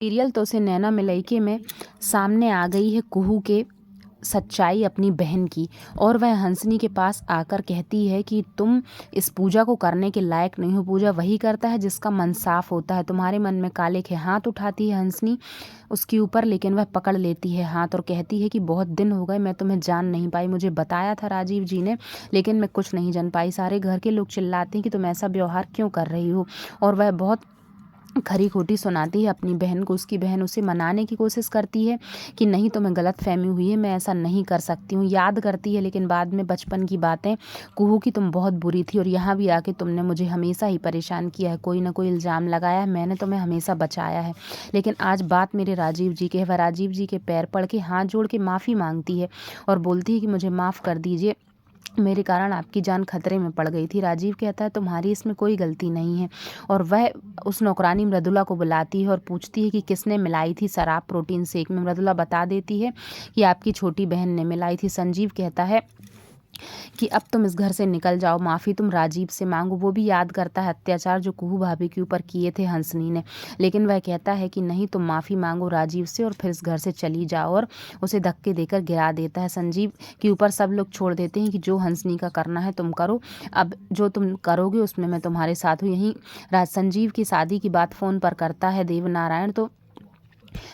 Serial तो से नैना मलईके में सामने आ गई है कुहू के सच्चाई अपनी बहन की, और वह हंसनी के पास आकर कहती है कि तुम इस पूजा को करने के लायक नहीं हो। पूजा वही करता है जिसका मन साफ होता है। तुम्हारे मन में काले के हाथ उठाती है हंसनी उसके ऊपर, लेकिन वह पकड़ लेती है हाथ और कहती है कि बहुत दिन हो गए, मैं तुम्हें जान नहीं पाई। मुझे बताया था राजीव जी ने, लेकिन मैं कुछ नहीं जान पाई। सारे घर के लोग चिल्लाते हैं कि तुम ऐसा व्यवहार क्यों कर रही हो, और वह बहुत खरी खोटी सुनाती है अपनी बहन को। उसकी बहन उसे मनाने की कोशिश करती है कि नहीं, तुम्हें गलतफहमी हुई है, मैं ऐसा नहीं कर सकती हूँ। याद करती है लेकिन बाद में बचपन की बातें, कुहू की तुम बहुत बुरी थी और यहाँ भी आके तुमने मुझे हमेशा ही परेशान किया है, कोई ना कोई इल्ज़ाम लगाया है, मैंने तुम्हें हमेशा बचाया है। लेकिन आज बात मेरे राजीव जी के है। वह राजीव जी के पैर पड़ के हाथ जोड़ के माफ़ी मांगती है और बोलती है कि मुझे माफ़ कर दीजिए, मेरे कारण आपकी जान खतरे में पड़ गई थी। राजीव कहता है तुम्हारी इसमें कोई गलती नहीं है, और वह उस नौकरानी मृदुला को बुलाती है और पूछती है कि किसने मिलाई थी शराब प्रोटीन शेक में। मृदुला बता देती है कि आपकी छोटी बहन ने मिलाई थी। संजीव कहता है कि अब तुम इस घर से निकल जाओ, माफ़ी तुम राजीव से मांगो। वो भी याद करता है अत्याचार जो कुहू भाभी के ऊपर किए थे हंसनी ने, लेकिन वह कहता है कि नहीं, तुम माफ़ी मांगो राजीव से और फिर इस घर से चली जाओ, और उसे धक्के देकर गिरा देता है। संजीव के ऊपर सब लोग छोड़ देते हैं कि जो हंसनी का करना है तुम करो, अब जो तुम करोगे उसमें मैं तुम्हारे साथ हूँ। यहीं संजीव की शादी की बात फ़ोन पर करता है देवनारायण, तो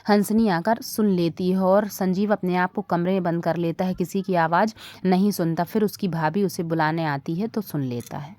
हंसनी आकर सुन लेती है और संजीव अपने आप को कमरे में बंद कर लेता है, किसी की आवाज़ नहीं सुनता। फिर उसकी भाभी उसे बुलाने आती है तो सुन लेता है।